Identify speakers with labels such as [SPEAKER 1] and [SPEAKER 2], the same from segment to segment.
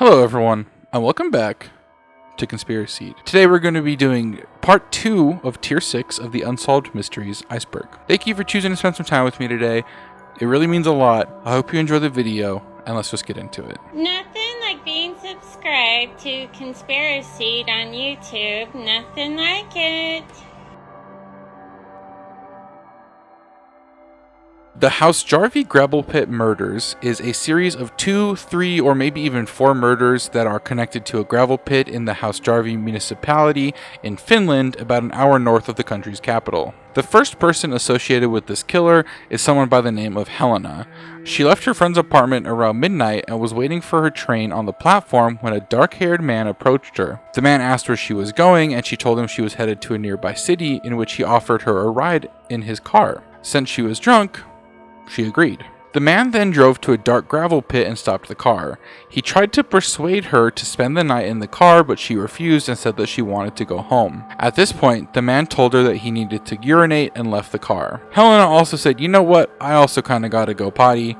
[SPEAKER 1] Hello everyone, and welcome back to Conspiraseed. Today we're going to be doing part 2 of tier 6 of the Unsolved Mysteries Iceberg. Thank you for choosing to spend some time with me today. It really means a lot. I hope you enjoy the video, and let's just get into it.
[SPEAKER 2] Nothing like being subscribed to Conspiraseed on YouTube. Nothing like it.
[SPEAKER 1] The House Jarvie Gravel Pit Murders is a series of 2, 3, or maybe even 4 murders that are connected to a gravel pit in the House Jarvie municipality in Finland, about an hour north of the country's capital. The first person associated with this killer is someone by the name of Helena. She left her friend's apartment around midnight and was waiting for her train on the platform when a dark-haired man approached her. The man asked where she was going, and she told him she was headed to a nearby city, in which he offered her a ride in his car. Since she was drunk, she agreed. The man then drove to a dark gravel pit and stopped the car. He tried to persuade her to spend the night in the car, but she refused and said that she wanted to go home. At this point, the man told her that he needed to urinate and left the car. Helena also said, "You know what, I also kinda gotta go potty."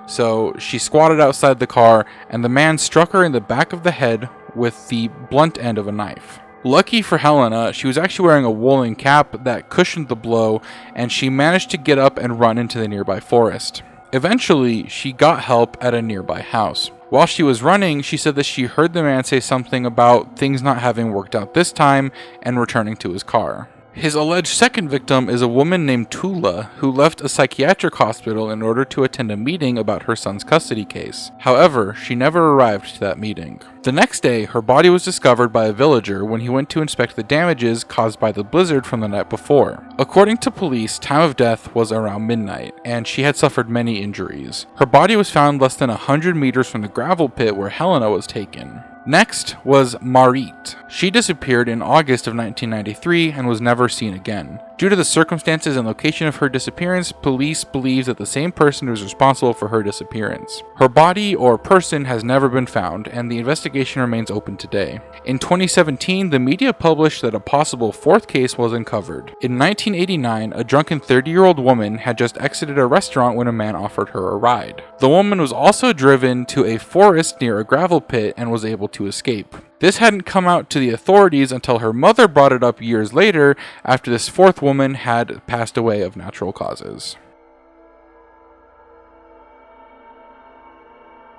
[SPEAKER 1] So she squatted outside the car, and the man struck her in the back of the head with the blunt end of a knife. Lucky for Helena, she was actually wearing a woolen cap that cushioned the blow, and she managed to get up and run into the nearby forest. Eventually, she got help at a nearby house. While she was running, she said that she heard the man say something about things not having worked out this time and returning to his car. His alleged second victim is a woman named Tula, who left a psychiatric hospital in order to attend a meeting about her son's custody case. However, she never arrived to that meeting. The next day, her body was discovered by a villager when he went to inspect the damages caused by the blizzard from the night before. According to police, time of death was around midnight, and she had suffered many injuries. Her body was found less than 100 meters from the gravel pit where Helena was taken. Next was Marit. She disappeared in August of 1993 and was never seen again. Due to the circumstances and location of her disappearance, police believes that the same person was responsible for her disappearance. Her body or person has never been found, and the investigation remains open today. In 2017, the media published that a possible fourth case was uncovered. In 1989, a drunken 30-year-old woman had just exited a restaurant when a man offered her a ride. The woman was also driven to a forest near a gravel pit and was able to escape. This hadn't come out to the authorities until her mother brought it up years later, after this fourth woman had passed away of natural causes.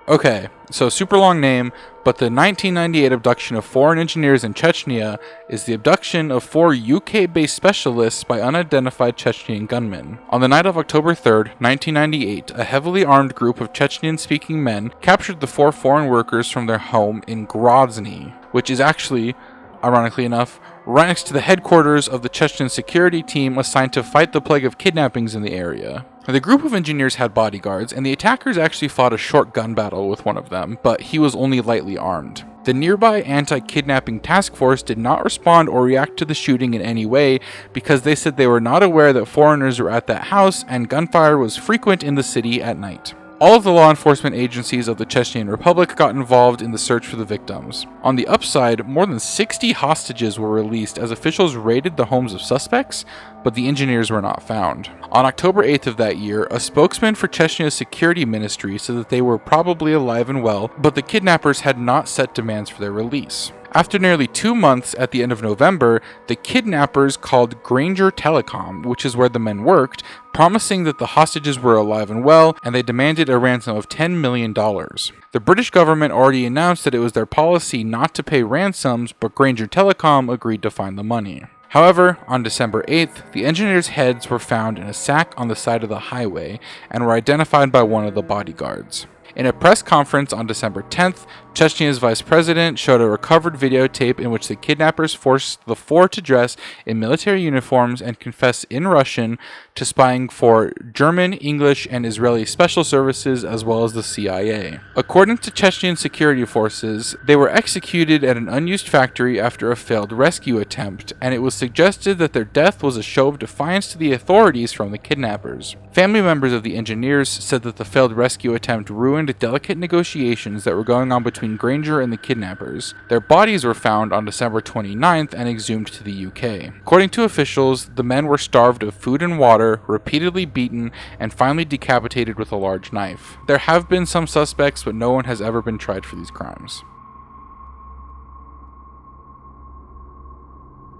[SPEAKER 1] Okay, so super long name, but the 1998 abduction of 4 engineers in Chechnya is the abduction of 4 UK-based specialists by unidentified Chechnyan gunmen. On the night of October 3rd, 1998, a heavily armed group of Chechnyan-speaking men captured the 4 foreign workers from their home in Grozny, which is actually, ironically enough, right next to the headquarters of the Chechen security team assigned to fight the plague of kidnappings in the area. The group of engineers had bodyguards, and the attackers actually fought a short gun battle with one of them, but he was only lightly armed. The nearby anti-kidnapping task force did not respond or react to the shooting in any way because they said they were not aware that foreigners were at that house and gunfire was frequent in the city at night. All of the law enforcement agencies of the Chechnyan Republic got involved in the search for the victims. On the upside, more than 60 hostages were released as officials raided the homes of suspects, but the engineers were not found. On October 8th of that year, a spokesman for Chechnya's security ministry said that they were probably alive and well, but the kidnappers had not set demands for their release. After nearly 2 months, at the end of November, the kidnappers called Granger Telecom, which is where the men worked, promising that the hostages were alive and well, and they demanded a ransom of $10 million. The British government already announced that it was their policy not to pay ransoms, but Granger Telecom agreed to find the money. However, on December 8th, the engineers' heads were found in a sack on the side of the highway and were identified by one of the bodyguards. In a press conference on December 10th, Chechnya's vice president showed a recovered videotape in which the kidnappers forced the 4 to dress in military uniforms and confess in Russian to spying for German, English, and Israeli special services as well as the CIA. According to Chechnyan security forces, they were executed at an unused factory after a failed rescue attempt, and it was suggested that their death was a show of defiance to the authorities from the kidnappers. Family members of the engineers said that the failed rescue attempt ruined joined delicate negotiations that were going on between Granger and the kidnappers. Their bodies were found on December 29th and exhumed to the UK. According to officials, the men were starved of food and water, repeatedly beaten, and finally decapitated with a large knife. There have been some suspects, but no one has ever been tried for these crimes.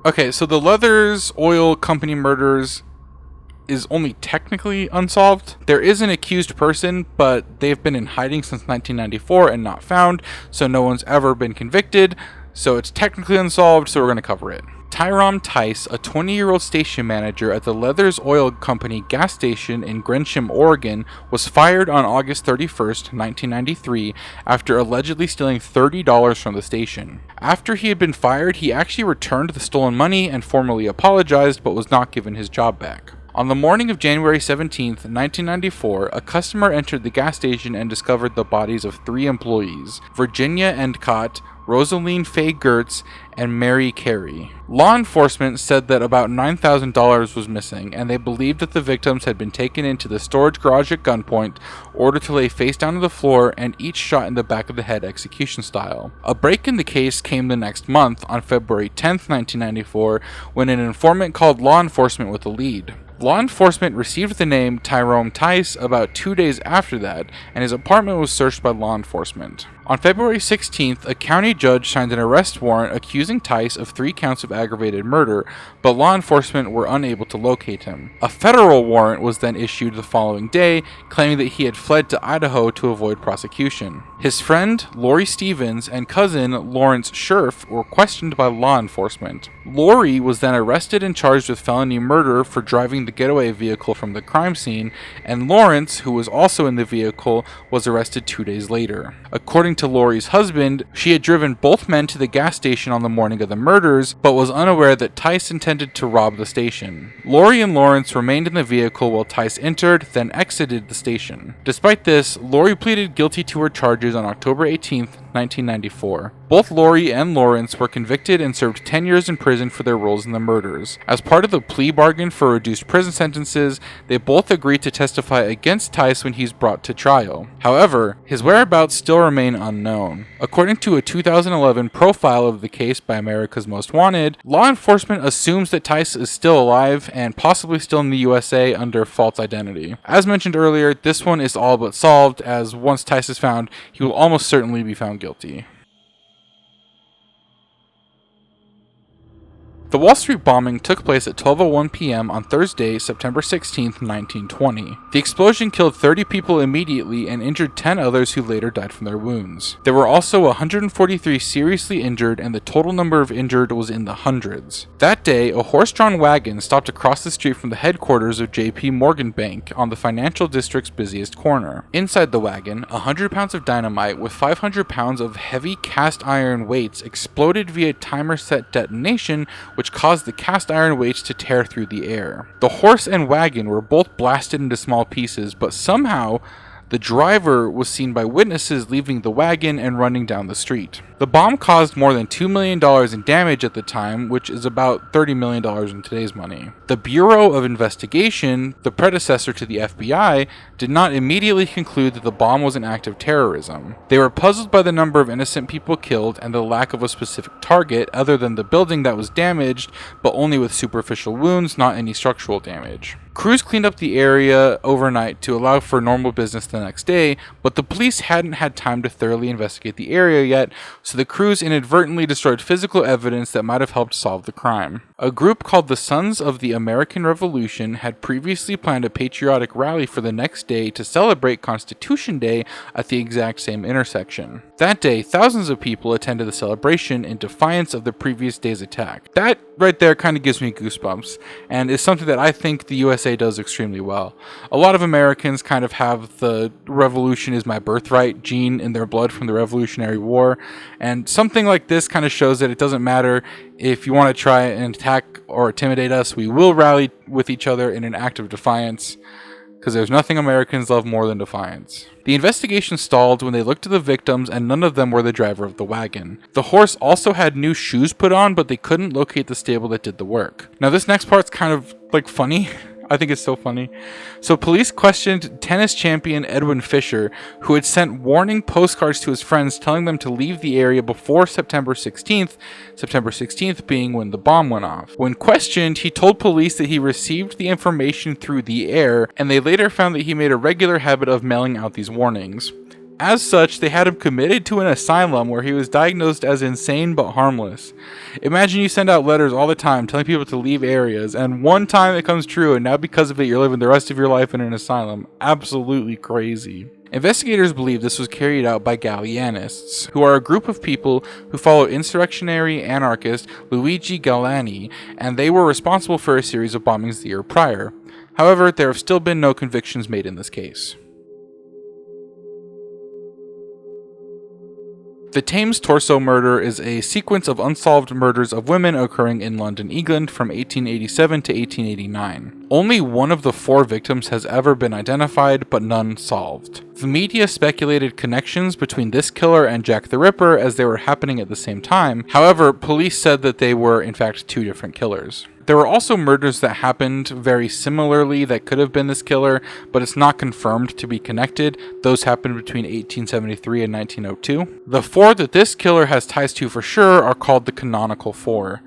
[SPEAKER 1] Okay, so the Leathers Oil Company murders is only technically unsolved. There is an accused person, but they've been in hiding since 1994 and not found, so no one's ever been convicted, so it's technically unsolved, so we're going to cover it. Tyrone Tice, a 20-year-old station manager at the Leathers Oil Company gas station in Gresham, Oregon, was fired on August 31st, 1993, after allegedly stealing $30 from the station. After he had been fired, he actually returned the stolen money and formally apologized, but was not given his job back. On the morning of January 17, 1994, a customer entered the gas station and discovered the bodies of 3 employees, Virginia Endicott, Rosaline Faye Gertz, and Mary Carey. Law enforcement said that about $9,000 was missing, and they believed that the victims had been taken into the storage garage at gunpoint, ordered to lay face down on the floor, and each shot in the back of the head execution style. A break in the case came the next month, on February 10, 1994, when an informant called law enforcement with a lead. Law enforcement received the name Tyrone Tice about 2 days after that, and his apartment was searched by law enforcement. On February 16th, a county judge signed an arrest warrant accusing Tice of 3 counts of aggravated murder, but law enforcement were unable to locate him. A federal warrant was then issued the following day, claiming that he had fled to Idaho to avoid prosecution. His friend, Lori Stevens, and cousin, Lawrence Scherf, were questioned by law enforcement. Lori was then arrested and charged with felony murder for driving the getaway vehicle from the crime scene, and Lawrence, who was also in the vehicle, was arrested 2 days later. According to Lori's husband, she had driven both men to the gas station on the morning of the murders, but was unaware that Tice intended to rob the station. Lori and Lawrence remained in the vehicle while Tice entered, then exited the station. Despite this, Lori pleaded guilty to her charges on October 18th, 1994. Both Lori and Lawrence were convicted and served 10 years in prison for their roles in the murders. As part of the plea bargain for reduced prison sentences, they both agreed to testify against Tice when he's brought to trial. However, his whereabouts still remain unknown. According to a 2011 profile of the case by America's Most Wanted, law enforcement assumes that Tice is still alive and possibly still in the USA under false identity. As mentioned earlier, this one is all but solved, as once Tice is found, he will almost certainly be found guilty. The Wall Street bombing took place at 12:01 p.m. on Thursday, September 16, 1920. The explosion killed 30 people immediately and injured 10 others who later died from their wounds. There were also 143 seriously injured, and the total number of injured was in the hundreds. That day, a horse-drawn wagon stopped across the street from the headquarters of J.P. Morgan Bank on the financial district's busiest corner. Inside the wagon, 100 pounds of dynamite with 500 pounds of heavy cast iron weights exploded via timer-set detonation, which caused the cast iron weights to tear through the air. The horse and wagon were both blasted into small pieces, but somehow the driver was seen by witnesses leaving the wagon and running down the street. The bomb caused more than $2 million in damage at the time, which is about $30 million in today's money. The Bureau of Investigation, the predecessor to the FBI, did not immediately conclude that the bomb was an act of terrorism. They were puzzled by the number of innocent people killed and the lack of a specific target other than the building that was damaged, but only with superficial wounds, not any structural damage. Crews cleaned up the area overnight to allow for normal business the next day, but the police hadn't had time to thoroughly investigate the area yet, so the crews inadvertently destroyed physical evidence that might have helped solve the crime. A group called the Sons of the American Revolution had previously planned a patriotic rally for the next day to celebrate Constitution Day at the exact same intersection. That day, thousands of people attended the celebration in defiance of the previous day's attack. That right there kind of gives me goosebumps, and is something that I think the USA does extremely well. A lot of Americans kind of have the revolution is my birthright gene in their blood from the Revolutionary War, and something like this kind of shows that it doesn't matter if you want to try and attack or intimidate us, we will rally with each other in an act of defiance, because there's nothing Americans love more than defiance. The investigation stalled when they looked at the victims, and none of them were the driver of the wagon. The horse also had new shoes put on, but they couldn't locate the stable that did the work. Now this next part's kind of funny. I think it's so funny. So police questioned tennis champion Edwin Fisher, who had sent warning postcards to his friends telling them to leave the area before September 16th being when the bomb went off. When questioned, he told police that he received the information through the air, and they later found that he made a regular habit of mailing out these warnings. As such, they had him committed to an asylum where he was diagnosed as insane but harmless. Imagine you send out letters all the time telling people to leave areas, and one time it comes true, and now because of it you're living the rest of your life in an asylum. Absolutely crazy. Investigators believe this was carried out by Gallianists, who are a group of people who follow insurrectionary anarchist Luigi Galliani, and they were responsible for a series of bombings the year prior. However, there have still been no convictions made in this case. The Thames Torso murder is a sequence of unsolved murders of women occurring in London, England from 1887 to 1889. Only one of the 4 victims has ever been identified, but none solved. The media speculated connections between this killer and Jack the Ripper as they were happening at the same time. However, police said that they were in fact 2 different killers. There were also murders that happened very similarly that could have been this killer, but it's not confirmed to be connected. Those happened between 1873 and 1902. The 4 that this killer has ties to for sure are called the Canonical 4.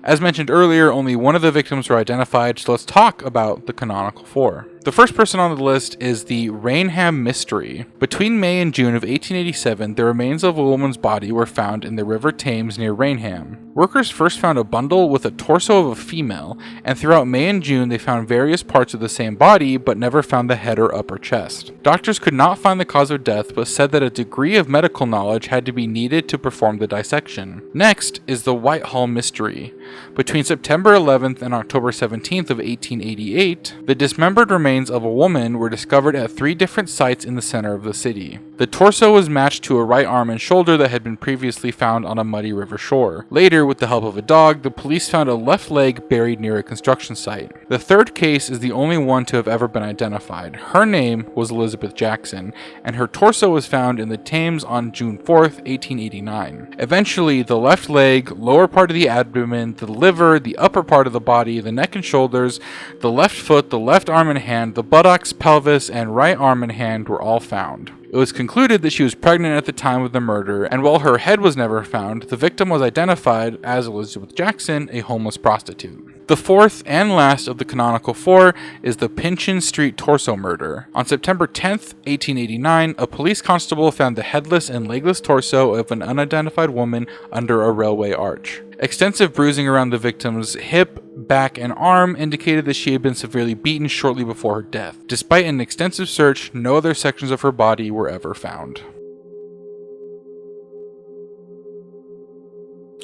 [SPEAKER 1] As mentioned earlier, only one of the victims were identified, so let's talk about the Canonical 4. The first person on the list is the Rainham Mystery. Between May and June of 1887, the remains of a woman's body were found in the River Thames near Rainham. Workers first found a bundle with a torso of a female, and throughout May and June they found various parts of the same body, but never found the head or upper chest. Doctors could not find the cause of death, but said that a degree of medical knowledge had to be needed to perform the dissection. Next is the Whitehall Mystery. Between September 11th and October 17th of 1888, the dismembered remains of a woman were discovered at 3 different sites in the center of the city. The torso was matched to a right arm and shoulder that had been previously found on a muddy river shore. Later, with the help of a dog, the police found a left leg buried near a construction site. The third case is the only one to have ever been identified. Her name was Elizabeth Jackson, and her torso was found in the Thames on June 4th, 1889. Eventually, the left leg, lower part of the abdomen, the liver, the upper part of the body, the neck and shoulders, the left foot, the left arm and hand, the buttocks, pelvis, and right arm and hand were all found. It was concluded that she was pregnant at the time of the murder, and while her head was never found, the victim was identified as Elizabeth Jackson, a homeless prostitute. The fourth and last of the Canonical 4 is the Pinchin Street Torso Murder. On September 10th, 1889, a police constable found the headless and legless torso of an unidentified woman under a railway arch. Extensive bruising around the victim's hip, back, and arm indicated that she had been severely beaten shortly before her death. Despite an extensive search, no other sections of her body were ever found.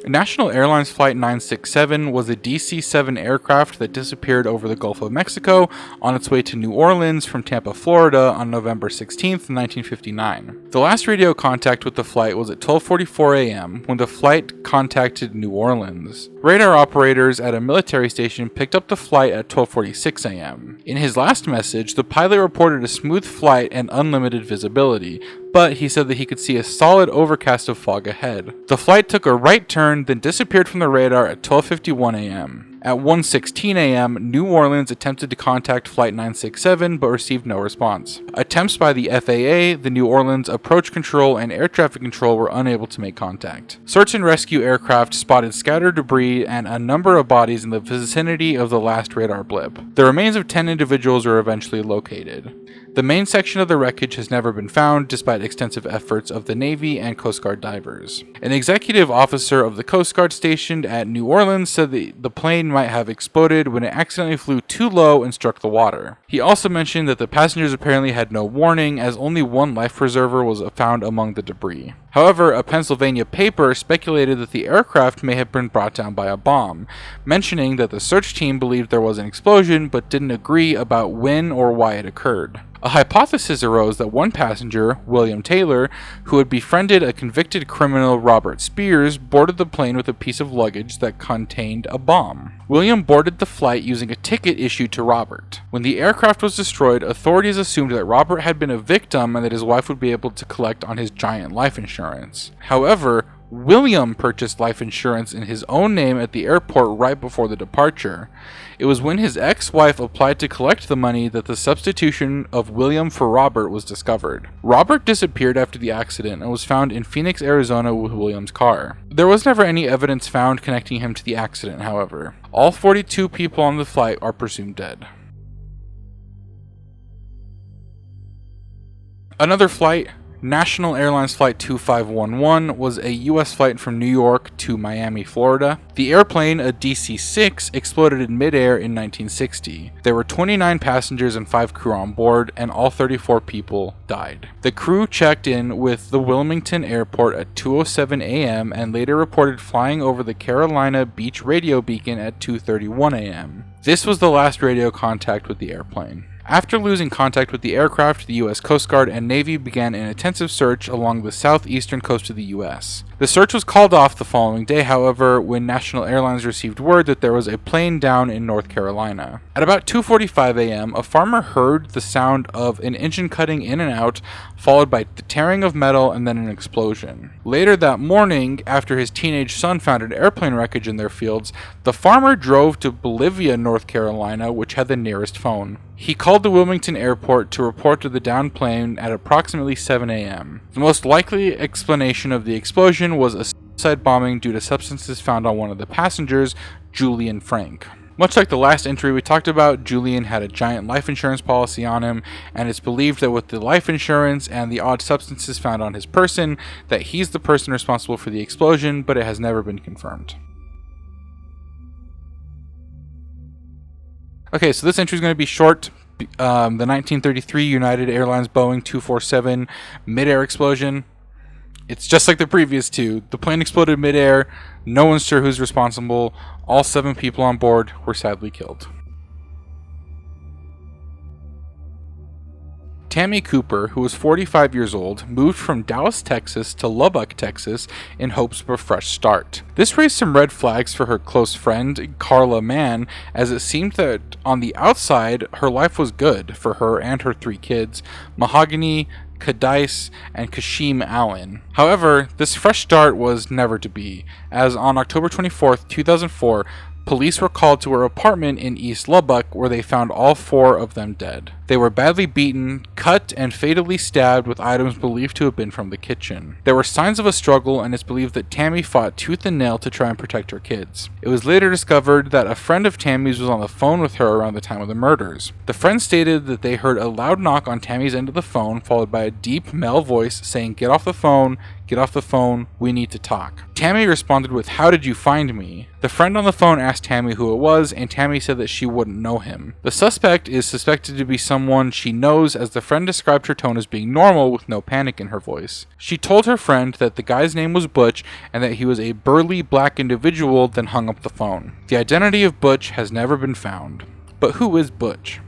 [SPEAKER 1] National Airlines Flight 967 was a DC-7 aircraft that disappeared over the Gulf of Mexico on its way to New Orleans from Tampa, Florida on November 16, 1959. The last radio contact with the flight was at 12:44 a.m. when the flight contacted New Orleans. Radar operators at a military station picked up the flight at 12:46 a.m. In his last message, the pilot reported a smooth flight and unlimited visibility, but he said that he could see a solid overcast of fog ahead. The flight took a right turn, then disappeared from the radar at 12:51 a.m. At 1:16 a.m., New Orleans attempted to contact Flight 967 but received no response. Attempts by the FAA, the New Orleans Approach Control, and Air Traffic Control were unable to make contact. Search and rescue aircraft spotted scattered debris and a number of bodies in the vicinity of the last radar blip. The remains of 10 individuals were eventually located. The main section of the wreckage has never been found, despite extensive efforts of the Navy and Coast Guard divers. An executive officer of the Coast Guard stationed at New Orleans said that the plane might have exploded when it accidentally flew too low and struck the water. He also mentioned that the passengers apparently had no warning, as only one life preserver was found among the debris. However, a Pennsylvania paper speculated that the aircraft may have been brought down by a bomb, mentioning that the search team believed there was an explosion but didn't agree about when or why it occurred. A hypothesis arose that one passenger, William Taylor, who had befriended a convicted criminal, Robert Spears, boarded the plane with a piece of luggage that contained a bomb. William boarded the flight using a ticket issued to Robert. When the aircraft was destroyed, authorities assumed that Robert had been a victim and that his wife would be able to collect on his giant life insurance. However, William purchased life insurance in his own name at the airport right before the departure. It was when his ex-wife applied to collect the money that the substitution of William for Robert was discovered. Robert disappeared after the accident and was found in Phoenix, Arizona with William's car. There was never any evidence found connecting him to the accident, however. All 42 people on the flight are presumed dead. Another flight, National Airlines Flight 2511, was a U.S. flight from New York to Miami, Florida. The airplane, a DC-6, exploded in midair in 1960. There were 29 passengers and 5 crew on board, and all 34 people died. The crew checked in with the Wilmington Airport at 2:07 a.m. and later reported flying over the Carolina Beach radio beacon at 2:31 a.m. This was the last radio contact with the airplane. After losing contact with the aircraft, the U.S. Coast Guard and Navy began an intensive search along the southeastern coast of the U.S. The search was called off the following day, however, when National Airlines received word that there was a plane down in North Carolina. At about 2:45 a.m., a farmer heard the sound of an engine cutting in and out, followed by the tearing of metal and then an explosion. Later that morning, after his teenage son found an airplane wreckage in their fields, the farmer drove to Bolivia, North Carolina, which had the nearest phone. He called the Wilmington airport to report to the downed plane at approximately 7 a.m. The most likely explanation of the explosion was a suicide bombing due to substances found on one of the passengers, Julian Frank. Much like the last entry we talked about, Julian had a giant life insurance policy on him, and it's believed that with the life insurance and the odd substances found on his person, that he's the person responsible for the explosion, but it has never been confirmed. Okay, so this entry is going to be short. The 1933 United Airlines Boeing 247 mid-air explosion. It's just like the previous two. The plane exploded mid-air. No one's sure who's responsible. All 7 people on board were sadly killed. Tammy Cooper, who was 45 years old, moved from Dallas, Texas to Lubbock, Texas in hopes of a fresh start. This raised some red flags for her close friend, Carla Mann, as it seemed that on the outside, her life was good for her and her 3 kids, Mahogany, Cadice, and Kashim Allen. However, this fresh start was never to be, as on October 24, 2004, police were called to her apartment in East Lubbock where they found all 4 of them dead. They were badly beaten, cut, and fatally stabbed with items believed to have been from the kitchen. There were signs of a struggle, and it's believed that Tammy fought tooth and nail to try and protect her kids. It was later discovered that a friend of Tammy's was on the phone with her around the time of the murders. The friend stated that they heard a loud knock on Tammy's end of the phone, followed by a deep male voice saying, "Get off the phone, get off the phone, we need to talk." Tammy responded with, "How did you find me?" The friend on the phone asked Tammy who it was, and Tammy said that she wouldn't know him. The suspect is suspected to be someone she knows, as the friend described her tone as being normal with no panic in her voice. She told her friend that the guy's name was Butch and that he was a burly black individual, then hung up the phone. The identity of Butch has never been found. But who is Butch?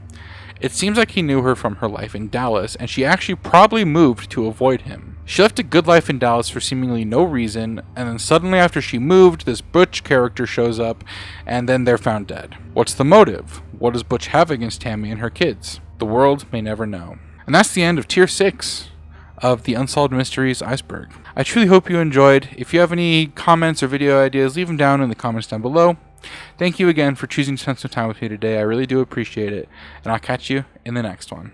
[SPEAKER 1] It seems like he knew her from her life in Dallas, and she actually probably moved to avoid him. She left a good life in Dallas for seemingly no reason, and then suddenly after she moved, this Butch character shows up, and then they're found dead. What's the motive? What does Butch have against Tammy and her kids? The world may never know. And that's the end of Tier 6 of the Unsolved Mysteries Iceberg. I truly hope you enjoyed. If you have any comments or video ideas, leave them down in the comments down below. Thank you again for choosing to spend some time with me today. I really do appreciate it, and I'll catch you in the next one.